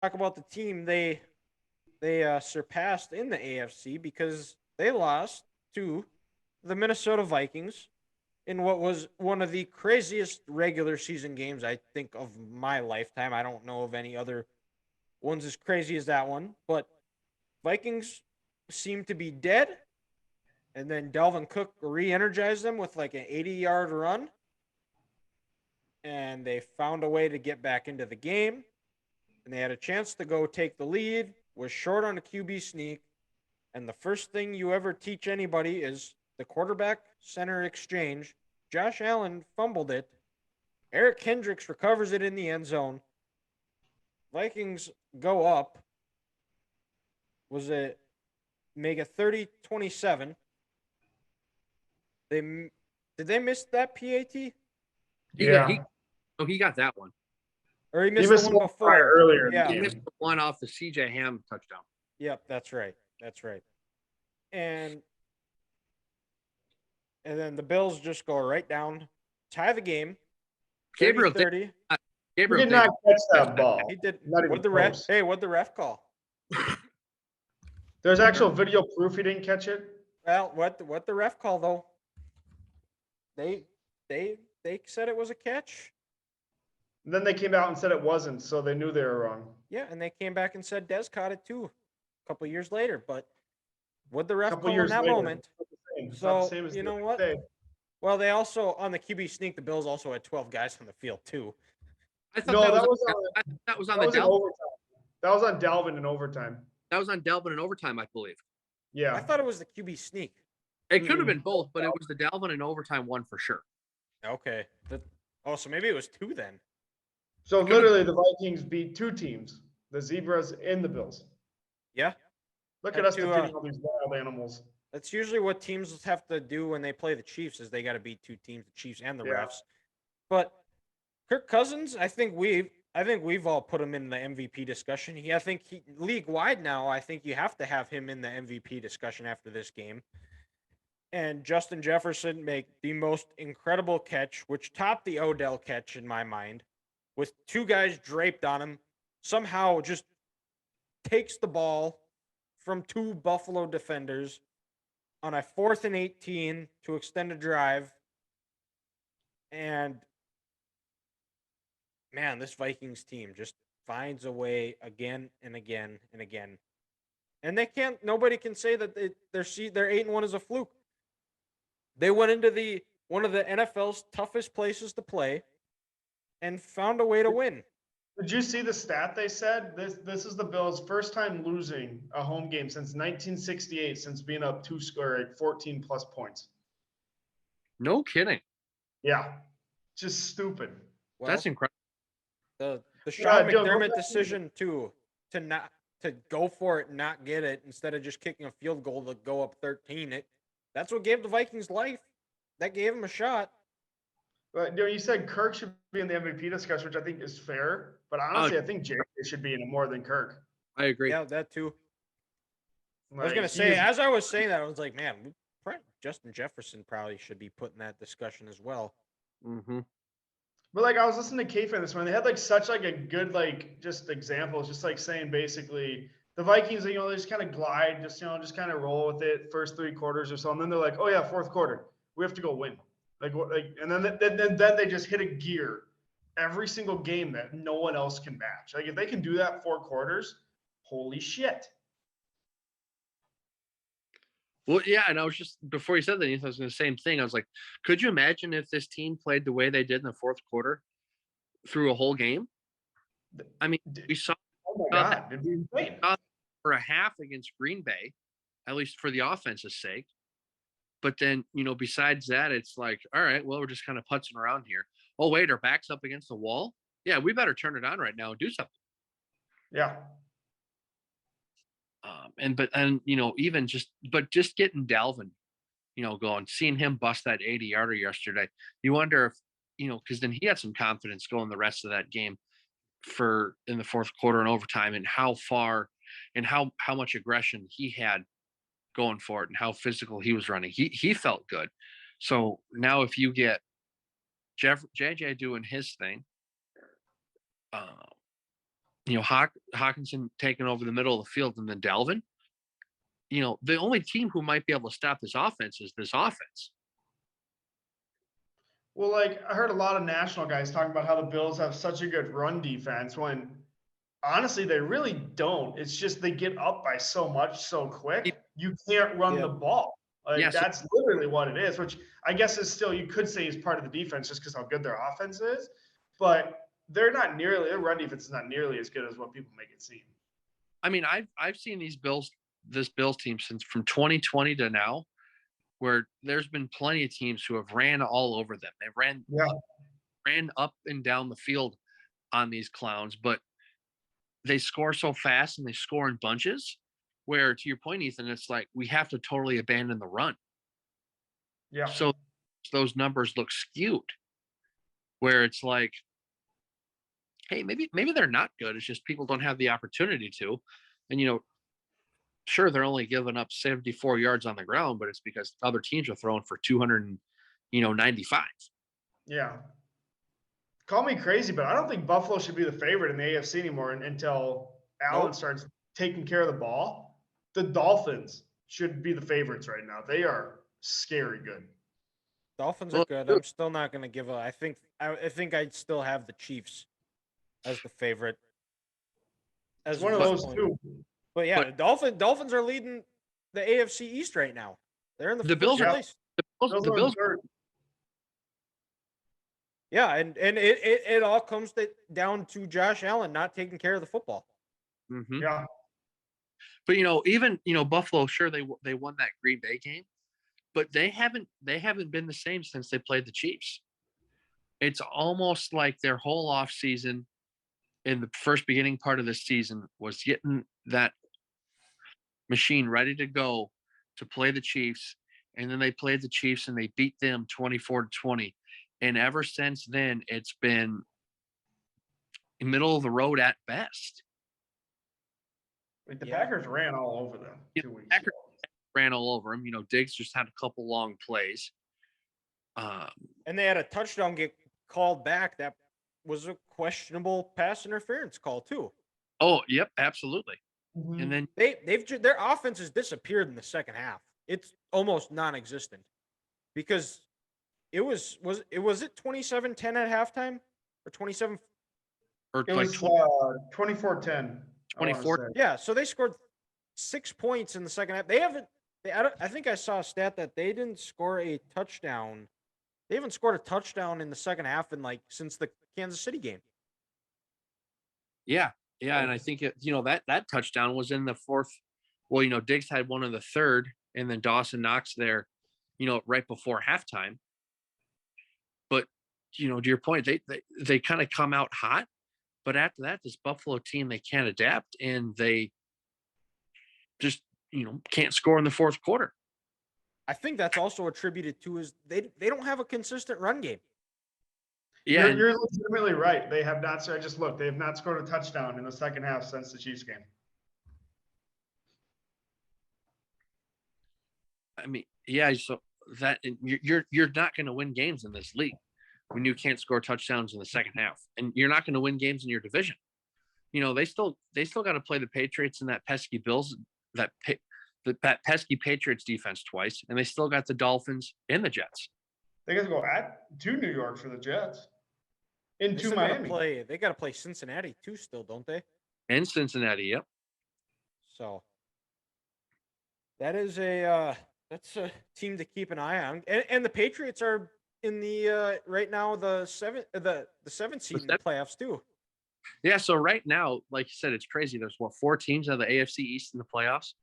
talk about the team they surpassed in the AFC because they lost to the Minnesota Vikings in what was one of the craziest regular season games I think of my lifetime. I don't know of any other ones as crazy as that one, but Vikings seemed to be dead, and then Dalvin Cook re-energized them with like an 80-yard run, and they found a way to get back into the game, and they had a chance to go take the lead. Was short on a QB sneak, and the first thing you ever teach anybody is the quarterback center exchange. Josh Allen fumbled it. Eric Hendricks recovers it in the end zone. Vikings go up. Was it make it 30-27? They did they miss that PAT Yeah. He got that one. or he He missed the missed one one before? earlier in the Yeah. He game. missed the one off the CJ Ham touchdown. Yep, that's right. That's right. And then the Bills just go right down, tie the game, Gabriel did, 30-30. He Gabriel did not catch that ball. He did. Not even What the ref? close. Hey, what the ref call? There's actual video proof he didn't catch it. Well, what the ref call though? They they said it was a catch. And then they came out and said it wasn't, so they knew they were wrong. Yeah, and they came back and said Des caught it too, a couple years later. But what the A ref couple call in years that later. moment? It's not the same. It's not the So same as you the know other what? day. Well, they also on the QB sneak, the Bills also had 12 guys on the field too. I thought No, that that was, was on, on, I thought that was on that the was in Delvin. overtime. That was on Dalvin in overtime. That was on Delvin in overtime, I believe. Yeah. I thought it was the QB sneak. It could have Mm-mm. been both, but it was the Delvin in overtime one for sure. Okay. So maybe it was two then. So could've- literally, the Vikings beat two teams: the Zebras and the Bills. Yeah. Look Had at us to, defeating all these wild animals. That's usually what teams have to do when they play the Chiefs is they got to beat two teams, the Chiefs and the Yeah. refs. But Kirk Cousins, I think we've all put him in the MVP discussion. I think league wide now. I think you have to have him in the MVP discussion after this game. And Justin Jefferson make the most incredible catch, which topped the Odell catch in my mind, with two guys draped on him. Somehow just takes the ball from two Buffalo defenders on a 4th and 18 to extend a drive. And man, this Vikings team just finds a way again and again and again. And nobody can say that their 8-1 is a fluke. They went into one of the NFL's toughest places to play and found a way to win. Did you see the stat they said? This is the Bills' first time losing a home game since 1968, since being up 14 plus points. No kidding. Yeah. Just stupid. Well, That's incredible. the Sean Joe, McDermott decision to go for it and not get it instead of just kicking a field goal to go up 13. That's what gave the Vikings life. That gave them a shot. But you said Kirk should be in the MVP discussion, which I think is fair. But honestly, I think JJ should be in it more than Kirk. I agree. Yeah, that too. I was Like, gonna say, he is- as I was saying that, I was like, man, Justin Jefferson probably should be put in that discussion as well. Mm-hmm. But like I was listening to K-Fan this morning, they had like such like a good like just examples, just like saying basically the Vikings, they just kind of glide, just kind of roll with it first 3 quarters or so, and then they're like, oh yeah, fourth quarter, we have to go win, and then they just hit a gear every single game that no one else can match. Like if they can do that 4 quarters, holy shit. Well, yeah, and I was just before you said that, I was going to say the same thing. I was like, could you imagine if this team played the way they did in the fourth quarter through a whole game? I mean, we saw Oh my god, it'd be insane. for a half against Green Bay, at least for the offense's sake. But then, besides that, it's like, all right, well, we're just kind of putzing around here. Oh, wait, our back's up against the wall? Yeah, we better turn it on right now and do something. Yeah. Even just getting Dalvin, going, seeing him bust that 80-yarder yesterday, you wonder if, because then he had some confidence going the rest of that game in the fourth quarter and overtime, and how far and how much aggression he had going for it and how physical he was running. He felt good. So now if you get JJ doing his thing, Hawkinson taking over the middle of the field and then Dalvin, the only team who might be able to stop this offense is this offense. Well, like I heard a lot of national guys talking about how the Bills have such a good run defense when honestly they really don't. It's just they get up by so much so quick. You can't run the ball. Like that's literally what it is, which I guess is still you could say is part of the defense just because how good their offense is. But their run defense is not nearly as good as what people make it seem. I mean, I've seen this Bills team since from 2020 to now, where there's been plenty of teams who have ran all over them. They ran up and down the field on these clowns, but they score so fast and they score in bunches. Where to your point, Ethan, it's like we have to totally abandon the run. Yeah. So those numbers look skewed. Where it's like, hey, maybe they're not good. It's just people don't have the opportunity to. And sure, they're only giving up 74 yards on the ground, but it's because other teams are throwing for 295. Yeah. Call me crazy, but I don't think Buffalo should be the favorite in the AFC anymore until Allen starts taking care of the ball. The Dolphins should be the favorites right now. They are scary good. Dolphins are good. I'm still not going to give I think I'd still have the Chiefs as the favorite. As one of those two. But yeah, the Dolphins are leading the AFC East right now. They're in the Bills place. The Bills. Yeah, and it all comes down to Josh Allen not taking care of the football. Mm-hmm. Yeah. But even Buffalo, sure they won that Green Bay game, but they haven't been the same since they played the Chiefs. It's almost like their whole offseason in the first beginning part of the season was getting that machine ready to go to play the Chiefs, and then they played the Chiefs and they beat them 24-20. And ever since then, it's been middle of the road at best. Like the Packers ran all over them 2 weeks ago. Ran all over them. Diggs just had a couple long plays. And they had a touchdown get called back that was a questionable pass interference call too. Oh, yep, absolutely. Mm-hmm. And then their offense has disappeared in the second half. It's almost non-existent because it was it 27-10 at halftime or 27 or it was 24-10. 24. Yeah, so they scored 6 points in the second half. I think I saw a stat that they didn't score a touchdown. They haven't scored a touchdown in the second half since the Kansas City game. Yeah, and I think that touchdown was in the fourth. Well, Diggs had one in the third, and then Dawson Knox there, right before halftime. But to your point, they kind of come out hot, but after that, this Buffalo team they can't adapt, and they just can't score in the fourth quarter. I think that's also attributed to is they don't have a consistent run game. Yeah, you're legitimately right. They have not. So I just looked. They have not scored a touchdown in the second half since the Chiefs game. I mean, yeah. So that you're not going to win games in this league when you can't score touchdowns in the second half, and you're not going to win games in your division. They still got to play the Patriots and that pesky Bills, that pesky Patriots defense twice, and they still got the Dolphins and the Jets. They got to go to New York for the Jets. Into Miami. They got to play Cincinnati too, still, don't they? And Cincinnati, yep. So that's a team to keep an eye on. And the Patriots are in the right now the seventh seed in the playoffs too. Yeah, so right now, like you said, it's crazy. There's 4 teams out of the AFC East in the playoffs.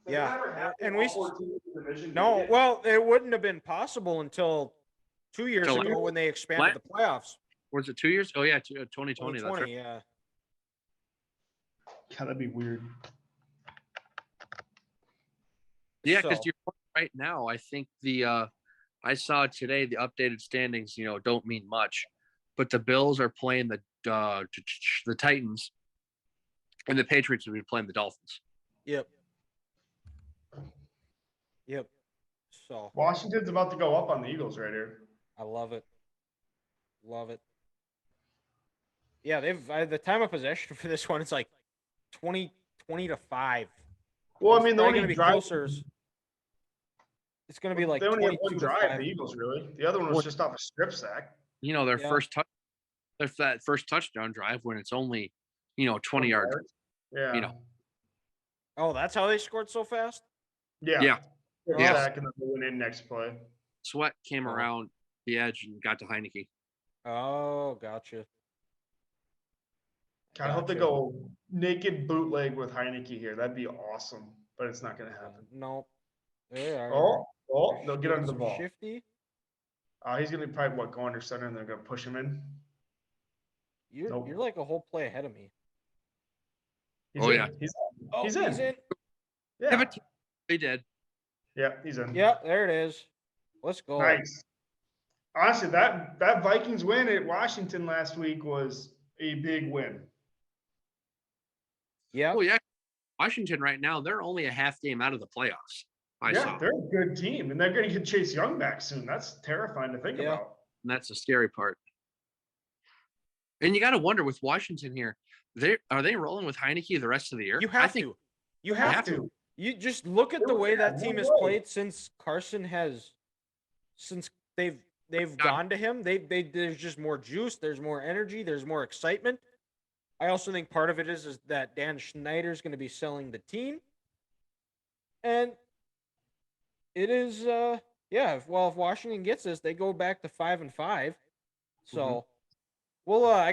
Yeah, and it wouldn't have been possible until 2 years ago when they expanded the playoffs. Was it 2 years? Oh yeah, 2020. That's right. Yeah. God, that'd be weird. Yeah, because right now, I think I saw today the updated standings. Don't mean much, but the Bills are playing the Titans, and the Patriots will be playing the Dolphins. Yep. So Washington's about to go up on the Eagles right here. I love it. Love it. Yeah, they've the time of possession for this one is like 20 to 5. Well, I It's mean, the probably only gonna be drive, closer. It's gonna be like they only have one 22 to drive, 5. the Eagles, really. The other one was Well, just off a strip sack. Their Yeah. that first touchdown drive when it's only, 20 yards. Yeah. Oh, that's how they scored so fast? Yeah. Strip Yeah. sack, and then they went in next play. Sweat came Oh. around the edge and got to Heineke. Oh, gotcha. God, I hope they Gotcha. go naked bootleg with Heineke here. That'd be awesome, but it's not going to happen. Nope. They are. They'll get doing under the some ball. Shifty. He's going to probably go under center, and they're going to push him in. Nope. You're like a whole play ahead of me. He's Oh, in. yeah. He's in. He's in. Yeah. They did. Yeah, he's in. Yeah, there it is. Let's go. Nice. Honestly, that Vikings win at Washington last week was a big win. Yeah. Oh, yeah. Washington right now, they're only a half game out of the playoffs. I saw. They're a good team, and they're going to get Chase Young back soon. That's terrifying to think Yeah. about. And that's the scary part. And you got to wonder with Washington here, are they rolling with Heineke the rest of the year? You have I think to. You have to. You just look at the way that team has played since Carson has, since they've gone to him. There's just more juice. There's more energy. There's more excitement. I also think part of it is that Dan Schneider's going to be selling the team, and it is if Washington gets this, they go back to 5-5. So we'll